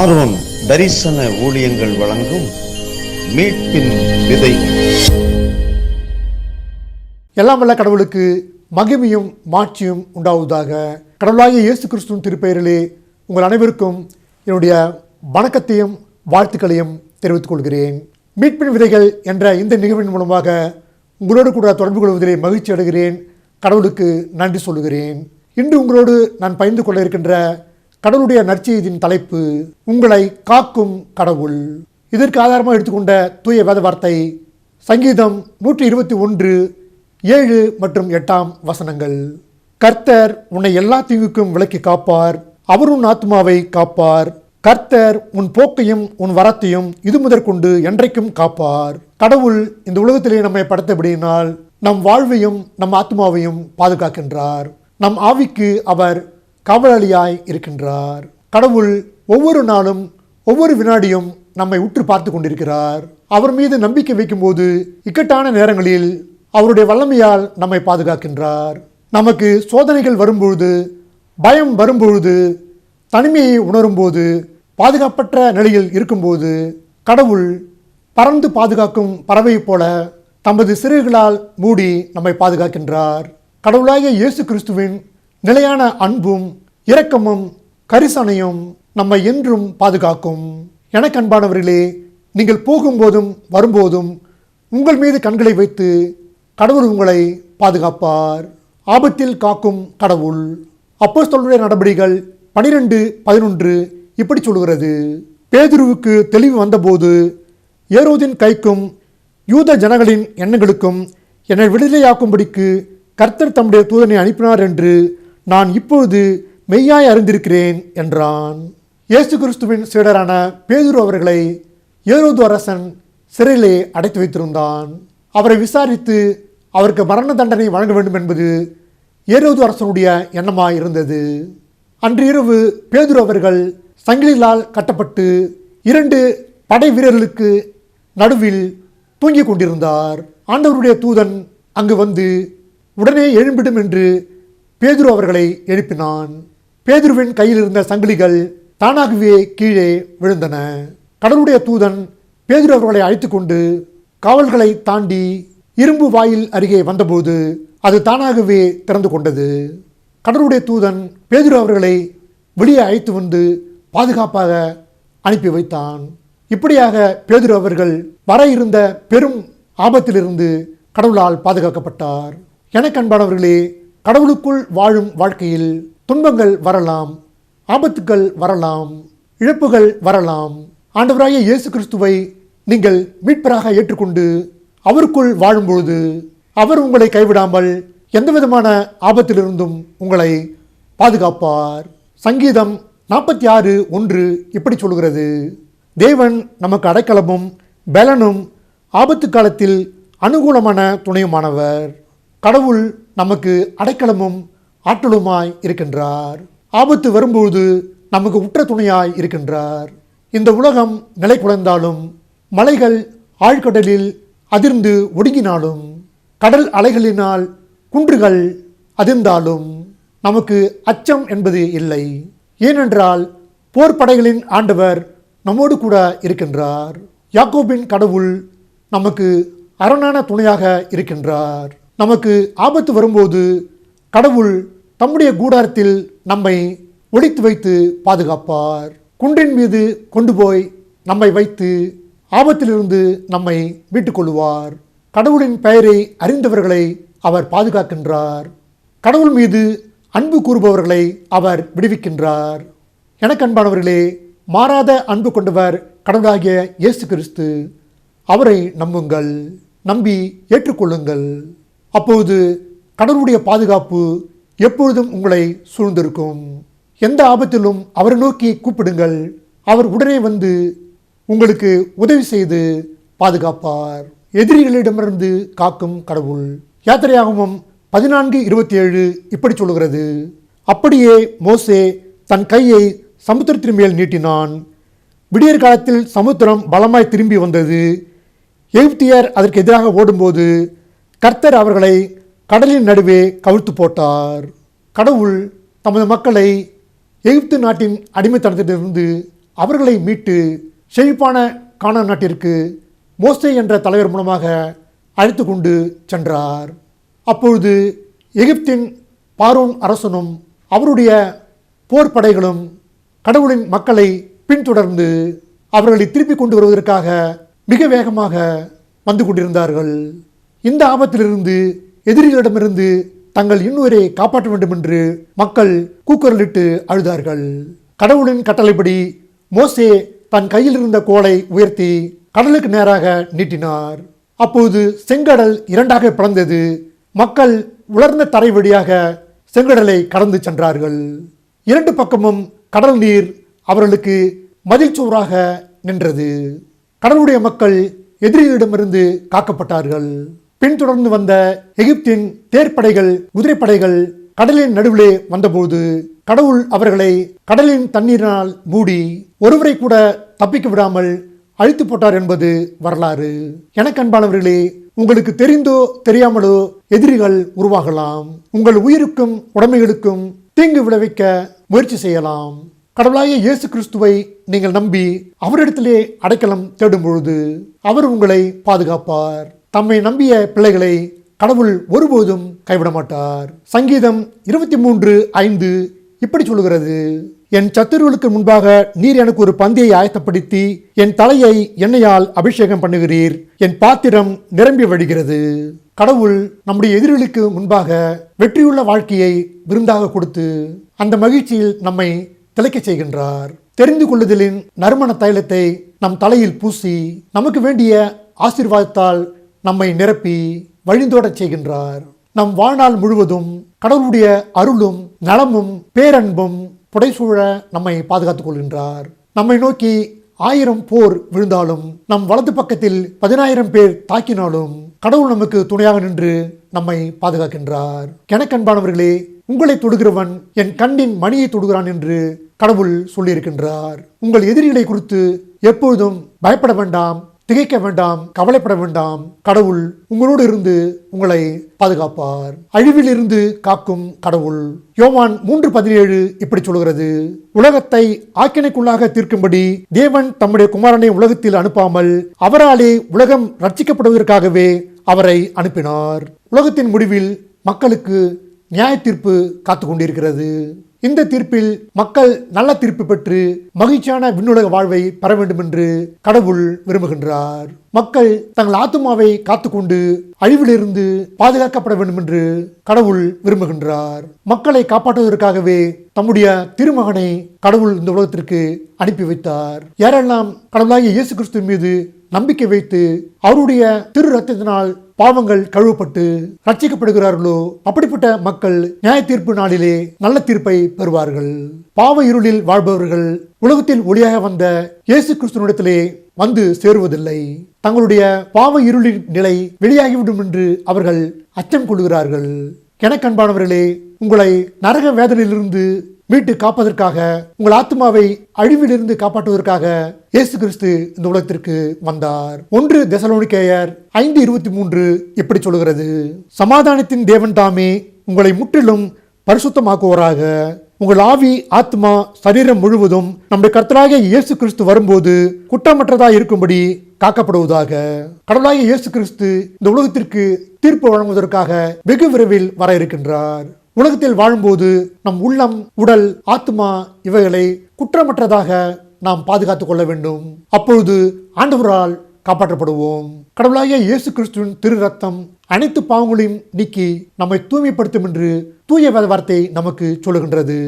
Aaron தரிசன ஊழியங்கள் வழங்கும் மீட்பின் விதை. எல்லாம் வல்ல கடவுளுக்கு மகிமையும் மாட்சியும் உண்டாவதாக. கடவுளாகிய இயேசு கிறிஸ்துவின் திருப்பெயரிலே உங்கள் அனைவருக்கும் என்னுடைய வணக்கத்தையும் வாழ்த்துக்களையும் தெரிவித்துக் கொள்கிறேன். மீட்பின் விதைகள் என்ற இந்த நிகழ்வின் மூலமாக உங்களோடு கூட தொடர்பு கொள்வதிலே மகிழ்ச்சி அடைகிறேன். கடவுளுக்கு நன்றி சொல்லுகிறேன். இன்று உங்களோடு நான் பகிர்ந்து கொள்ள இருக்கின்ற கடவுளுடைய நற்செய்தியின் தலைப்பு உங்களை காக்கும் கடவுள். இதற்கு ஆதாரமாக எடுத்துக்கொண்ட தூய வேத வார்த்தை சங்கீதம் 121 7 மற்றும் 8 வசனங்கள். கர்த்தர் உன்னை எல்லா தீங்குக்கும் விலக்கி காப்பார், அவர் உன் ஆத்மாவை காப்பார். கர்த்தர் உன் போக்கையும் உன் வரத்தையும் இது முதற்கொண்டு என்றைக்கும் காப்பார். கடவுள் இந்த உலகத்திலே நம்மை படைத்தபடியினால் நம் வாழ்வையும் நம் ஆத்மாவையும் பாதுகாக்கின்றார். நம் ஆவிக்கு அவர் காவலாளியாய் இருக்கின்றார். கடவுள் ஒவ்வொரு நாளும் ஒவ்வொரு வினாடியும் நம்மை உற்று பார்த்து கொண்டிருக்கிறார். அவர் மீது நம்பிக்கை வைக்கும்போது இக்கட்டான நேரங்களில் அவருடைய வல்லமையால் நம்மை பாதுகாக்கின்றார். நமக்கு சோதனைகள் வரும்பொழுது, பயம் வரும்பொழுது, தனிமையை உணரும்போது, பாதுகாப்பற்ற நிலையில் இருக்கும்போது கடவுள் பறந்து பாதுகாக்கும் பறவையைப் போல தமது சிறகுகளால் மூடி நம்மை பாதுகாக்கின்றார். கடவுளாகிய இயேசு கிறிஸ்துவின் நிலையான அன்பும் இரக்கமும் கரிசனையும் நம்மை என்றும் பாதுகாக்கும். எனக்கு அன்பானவர்களே, நீங்கள் போகும்போதும் வரும்போதும் உங்கள் மீது கண்களை வைத்து கடவுள் உங்களை பாதுகாப்பார். ஆபத்தில் காக்கும் கடவுள். அப்போஸ்தலருடைய நடபடிகள் 12:11 இப்படி சொல்கிறது. பேதுருவுக்கு தெளிவு வந்தபோது ஏரோதின் கைக்கும் யூத ஜனங்களின் எண்ணங்களுக்கும் என்னை விடுதலையாக்கும்படிக்கு கர்த்தர் தம்முடைய தூதனை அனுப்பினார் என்று நான் இப்பொழுது மெய்யாய் அறிந்திருக்கிறேன் என்றான். இயேசு கிறிஸ்துவின் சீடரான பேதுரு அவர்களை ஏரோது அரசன் சிறையிலே அடைத்து வைத்திருந்தான். அவரை விசாரித்து அவருக்கு மரண தண்டனை வழங்க வேண்டும் என்பது ஏரோது அரசனுடைய எண்ணமாய் இருந்தது. அன்று இரவு பேதுரு அவர்கள் சங்கிலிகளால் கட்டப்பட்டு 2 படை வீரர்களுக்கு நடுவில் தூங்கிக் கொண்டிருந்தார். ஆண்டவருடைய தூதன் அங்கு வந்து உடனே எழும்பிடும் என்று பேதுரு அவர்களை எழுப்பினான். பேதுருவின் கையில் இருந்த சங்கிலிகள் தானாகவே கீழே விழுந்தன. கடவுளுடைய தூதன் பேதுரு அவர்களை அழைத்து கொண்டு காவல்களை தாண்டி இரும்பு வாயில் அருகே வந்தபோது அது தானாகவே திறந்து கொண்டது. கடவுளுடைய தூதன் பேதுரு அவர்களை வெளியே அழைத்து வந்து பாதுகாப்பாக அனுப்பி வைத்தான். இப்படியாக பேதுரு அவர்கள் வர இருந்த பெரும் ஆபத்திலிருந்து கடவுளால் பாதுகாக்கப்பட்டார். எனக்கு அன்பானவர்களே, கடவுளுக்குள் வாழும் வாழ்க்கையில் துன்பங்கள் வரலாம், ஆபத்துக்கள் வரலாம், இழப்புகள் வரலாம். ஆண்டவராகிய இயேசு கிறிஸ்துவை நீங்கள் மீட்பராக ஏற்றுக்கொண்டு அவருக்குள் வாழும்பொழுது அவர் உங்களை கைவிடாமல் எந்த விதமான ஆபத்திலிருந்தும் உங்களை பாதுகாப்பார். சங்கீதம் 46:1 இப்படி சொல்கிறது. தேவன் நமக்கு அடைக்கலமும் பலனும் ஆபத்து காலத்தில் அனுகூலமான துணையுமானவர். கடவுள் நமக்கு அடைக்கலமும் ஆற்றலுமாய் இருக்கின்றார். ஆபத்து வரும்போது நமக்கு உற்ற துணையாய் இருக்கின்றார். இந்த உலகம் நிலை குலைந்தாலும், மலைகள் ஆழ்கடலில் அதிர்ந்து ஒடுங்கினாலும், கடல் அலைகளினால் குன்றுகள் அதிர்ந்தாலும் நமக்கு அச்சம் என்பது இல்லை. ஏனென்றால் போர் படைகளின் ஆண்டவர் நம்மோடு கூட இருக்கின்றார். யாக்கோபின் கடவுள் நமக்கு அரணான துணையாக இருக்கின்றார். நமக்கு ஆபத்து வரும்போது கடவுள் தம்முடைய கூடாரத்தில் நம்மை ஒளித்து வைத்து பாதுகாப்பார். குன்றின் மீது கொண்டு போய் நம்மை வைத்து ஆபத்திலிருந்து நம்மை மீட்டுக் கொள்வார். கடவுளின் பெயரை அறிந்தவர்களை அவர் பாதுகாக்கின்றார். கடவுள் மீது அன்பு கூறுபவர்களை அவர் விடுவிக்கின்றார். எனக்கு அன்பானவர்களே, மாறாத அன்பு கொண்டவர் கடவுளாகிய இயேசு கிறிஸ்து. அவரை நம்புங்கள், நம்பி ஏற்றுக்கொள்ளுங்கள். அப்போது கடவுளுடைய பாதுகாப்பு எப்பொழுதும் உங்களை சூழ்ந்திருக்கும். எந்த ஆபத்திலும் அவரை நோக்கி கூப்பிடுங்கள். அவர் உடனே வந்து உங்களுக்கு உதவி செய்து பாதுகாப்பார். எதிரிகளிடமிருந்து காக்கும் கடவுள். யாத்திரையாகமம் 14:27 இப்படி சொல்கிறது. அப்படியே மோசே தன் கையை சமுத்திரத்தின் மேல் நீட்டினான். விடியற் காலத்தில் சமுத்திரம் பலமாய் திரும்பி வந்தது. எகிப்தியர் அதற்கு எதிராக ஓடும்போது கர்த்தர் அவர்களை கடலின் நடுவே கவிழ்த்து போட்டார். கடவுள் தமது மக்களை எகிப்து நாட்டின் அடிமைத்தனத்திலிருந்து அவர்களை மீட்டு செழிப்பான கானான் நாட்டிற்கு மோசே என்ற தலைவர் மூலமாக அழைத்து கொண்டு சென்றார். அப்பொழுது எகிப்தின் பார்வோன் அரசனும் அவருடைய போர் படைகளும் கடவுளின் மக்களை பின்தொடர்ந்து அவர்களை திருப்பி கொண்டு வருவதற்காக மிக வேகமாக வந்து கொண்டிருந்தார்கள். இந்த ஆபத்திலிருந்து எதிரிகளிடமிருந்து தங்கள் இன்னுயிரை காப்பாற்ற வேண்டும் என்று மக்கள் கூக்குரலிட்டு அழுதார்கள். கடவுளின் கட்டளைப்படி மோசே தன் கையில் இருந்த கோலை உயர்த்தி கடலுக்கு நேராக நீட்டினார். அப்போது செங்கடல் இரண்டாக பிளந்தது. மக்கள் உலர்ந்த தரை வழியாக செங்கடலை கடந்து சென்றார்கள். இரண்டு பக்கமும் கடல் நீர் அவர்களுக்கு மதில் சுவராக நின்றது. கடவுளுடைய மக்கள் எதிரிகளிடமிருந்து காக்கப்பட்டார்கள். பின்தொடர்ந்து வந்த எகிப்தின் தேர்ப்படைகள் குதிரைப்படைகள் கடலின் நடுவிலே வந்தபோது கடவுள் அவர்களை கடலின் தண்ணீரினால் மூடி ஒருவரை கூட தப்பிக்க விடாமல் அழித்து போட்டார் என்பது வரலாறு. எனக்கு அன்பானவர்களே, உங்களுக்கு தெரிந்தோ தெரியாமலோ எதிரிகள் உருவாகலாம். உங்கள் உயிருக்கும் உடைமைகளுக்கும் தீங்கு விளைவிக்க முயற்சி செய்யலாம். கடவுளாகிய இயேசு கிறிஸ்துவை நீங்கள் நம்பி அவரிடத்திலே அடைக்கலம் தேடும் பொழுது அவர் உங்களை பாதுகாப்பார். தம்மை நம்பிய பிள்ளைகளை கடவுள் ஒருபோதும் கைவிட மாட்டார். சங்கீதம் 23:5 இப்படி சொல்லுகிறது, என் சத்துருவுக்கு முன்பாக நீர் எனக்கு ஒரு பந்தியை ஆயத்தப்படுத்தி என் தலையை எண்ணெயால் அபிஷேகம் பண்ணுகிறீர், என் பாத்திரம் நிரம்பி வழிகிறது. கடவுள் நம்முடைய எதிரிகளுக்கு முன்பாக வெற்றியுள்ள வாழ்க்கையை விருந்தாக கொடுத்து அந்த மகிழ்ச்சியில் நம்மை திளைக்க செய்கின்றார். தெரிந்து கொள்ளுதலின் நறுமண தைலத்தை நம் தலையில் பூசி நமக்கு வேண்டிய ஆசீர்வாதத்தால் நம்மை நிரப்பி வழிந்தோடச் செய்கின்றார். நம் வாழ்நாள் முழுவதும் கடவுளுடைய அருளும் நலமும் பேரன்பும் புடைசூழ நம்மை பாதுகாத்துக் கொள்கின்றார். நம்மை நோக்கி 1000 போர் விழுந்தாலும் நம் வலது பக்கத்தில் 10,000 பேர் தாக்கினாலும் கடவுள் நமக்கு துணையாக நின்று நம்மை பாதுகாக்கின்றார். எனக்கன்பானவர்களே, உங்களை தொடுகிறவன் என் கண்ணின் மணியை தொடுகிறான் என்று கடவுள் சொல்லியிருக்கின்றார். உங்கள் எதிரிகளை குறித்து எப்பொழுதும் பயப்பட வேண்டாம், திகைக்க வேண்டாம், கவலைப்பட வேண்டாம். கடவுள் உங்களோடு இருந்து உங்களை பாதுகாப்பார். அழிவில் இருந்து காக்கும் கடவுள். யோவான் 3:17 இப்படி சொல்கிறது, உலகத்தை ஆக்கினைக்குள்ளாக தீர்க்கும்படி தேவன் தம்முடைய குமாரனை உலகத்தில் அனுப்பாமல் அவராலே உலகம் ரட்சிக்கப்படுவதற்காகவே அவரை அனுப்பினார். உலகத்தின் முடிவில் மக்களுக்கு நியாய தீர்ப்பு காத்து கொண்டிருக்கிறது. இந்த தீர்ப்பில் மக்கள் நல்ல தீர்ப்பு பெற்று மகிழ்ச்சியான விண்ணுலக வாழ்வை பெற வேண்டும் என்று கடவுள் விரும்புகின்றார். மக்கள் தங்கள் ஆத்துமாவை காத்துக்கொண்டு அழிவிலிருந்து பாதுகாக்கப்பட வேண்டும் என்று கடவுள் விரும்புகின்றார். மக்களை காப்பாற்றுவதற்காகவே தம்முடைய திருமகனை கடவுள் இந்த உலகத்திற்கு அனுப்பி வைத்தார். யாரெல்லாம் கடவுளாகிய இயேசு கிறிஸ்து மீது நம்பிக்கை வைத்து அவருடைய திரு ரத்தத்தினால் பாவங்கள் கழுவப்பட்டு ரட்சிக்கப்படுகிறார்களோ அப்படிப்பட்ட மக்கள் நியாய தீர்ப்பு நாளிலே நல்ல தீர்ப்பை பெறுவார்கள். பாவ இருளில் வாழ்பவர்கள் உலகத்தில் ஒளியாக வந்த இயேசு கிறிஸ்துவிடத்திலே வந்து சேருவதில்லை. தங்களுடைய பாவ இருளின் நிலை வெளியாகிவிடும் என்று அவர்கள் அச்சம் கொள்கிறார்கள். எனக்கன்பானவர்களே, உங்களை நரக வேதனையிலிருந்து மீட்டு காப்பதற்காக, உங்கள் ஆத்மாவை அழிவிலிருந்து காப்பாற்றுவதற்காக இயேசு கிறிஸ்து இந்த உலகத்திற்கு வந்தார். 1 தெசலோனிக்கேயர் 5:23 இப்படி சொல்லுகிறது, சமாதானத்தின் தேவன் தாமே உங்களை முற்றிலும் பரிசுத்தமாக்குவோராக. உங்கள் ஆவி, ஆத்மா, சரீரம் முழுவதும் நம்முடைய கர்த்தராகிய இயேசு கிறிஸ்து வரும்போது குற்றமற்றதாக இருக்கும்படி காக்கப்படுவதாக. கடவுளாகிய இயேசு கிறிஸ்து இந்த உலகத்திற்கு தீர்ப்பு வழங்குவதற்காக வெகு விரைவில் வர இருக்கின்றார். உலகத்தில் வாழும்போது நம் உள்ளம், உடல், ஆத்மா இவைகளை குற்றமற்றதாக நாம் பாதுகாத்துக் கொள்ள வேண்டும். அப்பொழுது ஆண்டவரால் காப்பாற்றப்படுவோம். கடவுளாகிய இயேசு கிறிஸ்துவின் திரு ரத்தம் அனைத்து பாவங்களையும் நீக்கி நம்மை தூய்மைப்படுத்தும் என்று தூய வேத வார்த்தை நமக்கு சொல்லுகின்றது.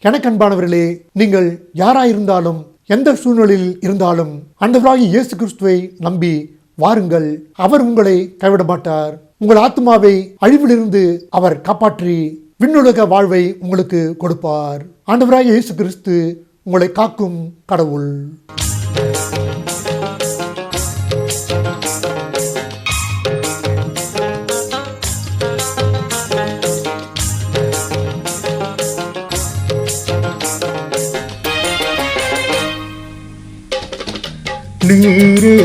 எனக்கன்பானவர்களே, நீங்கள் யாராயிருந்தாலும் எந்த சூழ்நிலையில் இருந்தாலும் ஆண்டவராகிய இயேசு கிறிஸ்துவை நம்பி வாருங்கள். அவர் உங்களை கைவிட மாட்டார். உங்கள் ஆத்மாவை அழிவிலிருந்து அவர் காப்பாற்றி விண்ணுலக வாழ்வை உங்களுக்கு கொடுப்பார். ஆண்டவராகிய இயேசு கிறிஸ்து உங்களை காக்கும் கடவுள். நீரே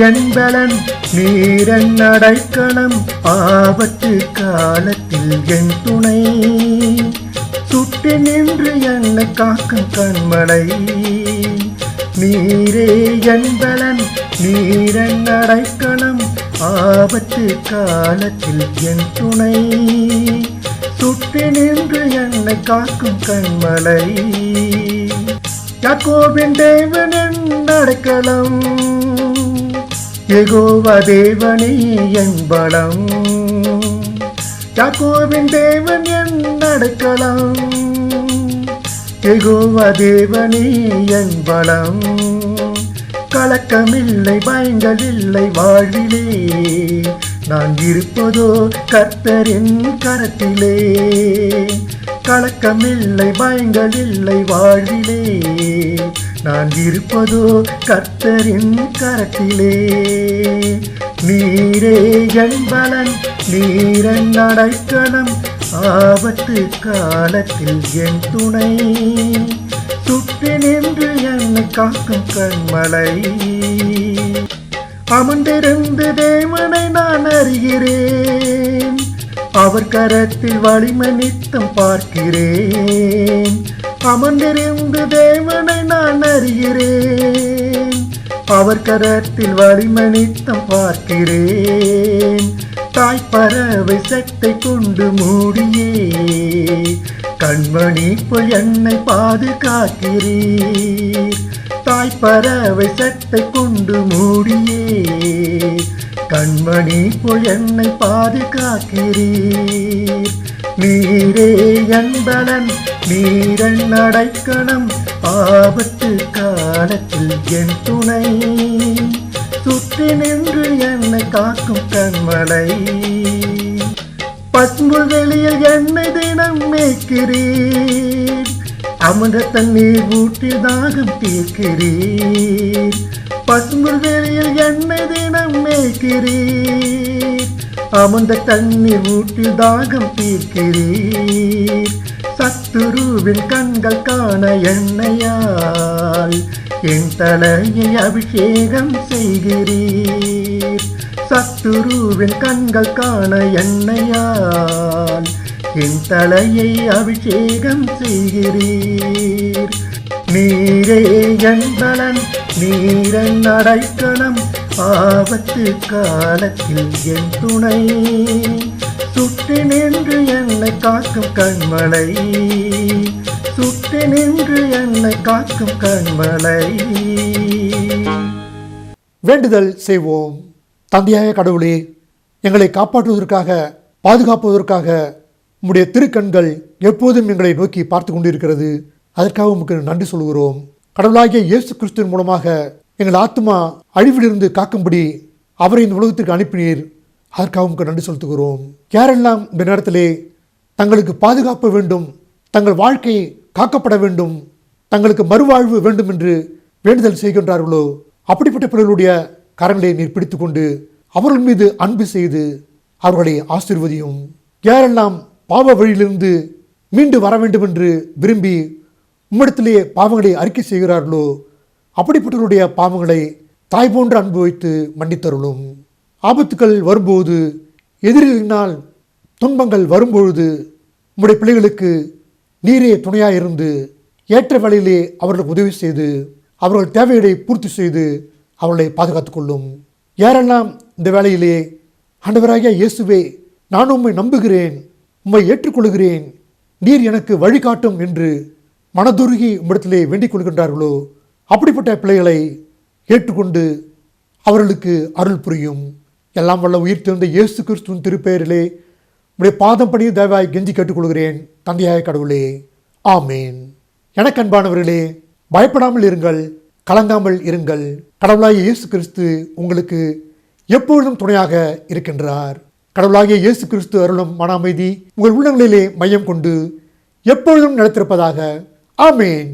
என்பலன், நீரன் அடைக்கலம், ஆபத்து காலத்தில் என் துணை, சுட்டி நின்று என்னை காக்கும் கண்மலை, நீரே என்பலன் நீரன் அடைக்கலம் ஆபத்து காலத்தில் என் துணை சுற்றி நின்று என்னை காக்கும் கண்மலை யாக்கோபின் தேவன் என் அடைக்கலம் யெகோவா தேவனே என் பலம் யாக்கோபின் தேவன் என் அடைக்கலம் யெகோவா தேவனே என் பலம் கலக்கமில்லை பயங்களில்லை வாழ்விலே நான் இருப்பதோ கர்த்தரின் கரத்திலே கலக்கமில்லை பயங்களில்லை வாழ்விலே நான் இருப்பதோ கர்த்தரின் கரத்திலே நீரே என் பலன் நீரன் அடைக்கலம் ஆபத்து காலத்தில் என் துணை சுற்றி நின்று என்னை காக்கும் கண்மலை அமர்ந்திருந்து தேவனை நான் அறிகிறேன் அவர் கரத்தில் வலிமை நித்தம் பார்க்கிறேன் அமர்ந்திருந்து தேவனை நான் அறிகிறேன் அவர் கரத்தில் வலிமை நித்தம் பார்க்கிறேன் தாய்ப்பறவை சட்டை கொண்டு மூடியே கண்மணி போல் என்னை பாதுகாக்கிறீர் தாய்ப்பறவை சட்டை கொண்டு மூடியே கண்மணி போல் என்னை பாதுகாக்கிறீர் நீரே என் பலன் நீரன் அடைக்கலம் ஆபத்து காலத்தில் என் துணை சுற்றி நின்று என்னை காக்கும் கண்மலை பசும்புல் வெளியில் என்னை தினம் மேய்க்கிறீர் அமர்ந்த தண்ணீர் ஊற்றி தாகம் தீர்க்கிறீர் பசும்புல் வெளியில் என்னை தினம் மேய்க்கிறீர் அமர்ந்த தண்ணீர் ஊற்றி தாகம் தீர்க்கிறீர் சத்துருவின் கண்கள் காண எண்ணெயால் என் தலையை அபிஷேகம் செய்கிறீர் சத்துருவின் கண்கள் காண எண்ணெயால் என் தலையை அபிஷேகம் செய்கிறீர் நீரே என் பலன் நீரன் அடைக்கலம் ஆபத்து காலத்தில் என் துணை சுற்றி நின்று என்னை காக்கும் கண்மலை சுற்றி நின்று என்னை காக்கும் கண்மலை வேண்டுதல் செய்வோம். தந்தையாய கடவுளே, எங்களை காப்பாற்றுவதற்காக பாதுகாப்பதற்காக உம்முடைய திருக்கண்கள் எப்போதும் எங்களை நோக்கி பார்த்து கொண்டிருக்கிறது. அதற்காக உமக்கு நன்றி சொல்கிறோம். கடவுளாகிய இயேசு கிறிஸ்துவின் மூலமாக எங்கள் ஆத்மா அழிவிலிருந்து காக்கும்படி அவரை இந்த உலகத்திற்கு அனுப்பினீர். அதற்காக உமக்கு நன்றி செலுத்துகிறோம். யாரெல்லாம் இந்த நேரத்திலே தங்களுக்கு பாதுகாப்பு வேண்டும், தங்கள் வாழ்க்கை காக்கப்பட வேண்டும், தங்களுக்கு மறுவாழ்வு வேண்டும் என்று வேண்டுதல் செய்கின்றார்களோ அப்படிப்பட்ட பிள்ளைகளுடைய கரங்களை நீர் பிடித்துக்கொண்டு அவர்கள் மீது அன்பு செய்து அவர்களை ஆசீர்வதியும். யாரெல்லாம் பாவ வழியிலிருந்து மீண்டு வர வேண்டும் என்று விரும்பி உம்மிடத்திலே பாவங்களை அறிக்கை செய்கிறார்களோ அப்படிப்பட்டவருடைய பாவங்களை தாய் போன்ற அன்பு வைத்து மன்னித்தருளும். ஆபத்துக்கள் வரும்போது, எதிரிகளினால் துன்பங்கள் வரும்பொழுது உம்முடைய பிள்ளைகளுக்கு நீரே துணையாயிருந்து ஏற்ற வேளையிலே அவர்களுக்கு உதவி செய்து அவர்கள் தேவைகளை பூர்த்தி செய்து அவர்களை பாதுகாத்துக் கொள்ளும். யாரெல்லாம் இந்த வேளையிலே ஆண்டவராகிய இயேசுவே, நான் உம்மை நம்புகிறேன், உம்மை ஏற்றுக்கொள்கிறேன், நீர் எனக்கு வழிகாட்டும் என்று மனதுருகி உம்மிடத்திலே வேண்டிக் கொள்கின்றார்களோ அப்படிப்பட்ட பிள்ளைகளை ஏற்றுக்கொண்டு அவர்களுக்கு அருள் புரியும். எல்லாம் வல்ல உயிர் திறந்த இயேசு கிறிஸ்துவின் திருப்பெயரிலே உடைய பாதம் படி தயவாய் கெஞ்சி கேட்டுக்கொள்கிறேன் தந்தையாய கடவுளே, ஆமேன். எனக்கு அன்பானவர்களே, பயப்படாமல் இருங்கள், கலங்காமல் இருங்கள். கடவுளாகிய இயேசு கிறிஸ்து உங்களுக்கு எப்பொழுதும் துணையாக இருக்கின்றார். கடவுளாகிய இயேசு கிறிஸ்து அருளும் மன அமைதி உங்கள் உள்ளங்களிலே மையம் கொண்டு எப்பொழுதும் நிலைத்திருப்பதாக. ஆமேன்.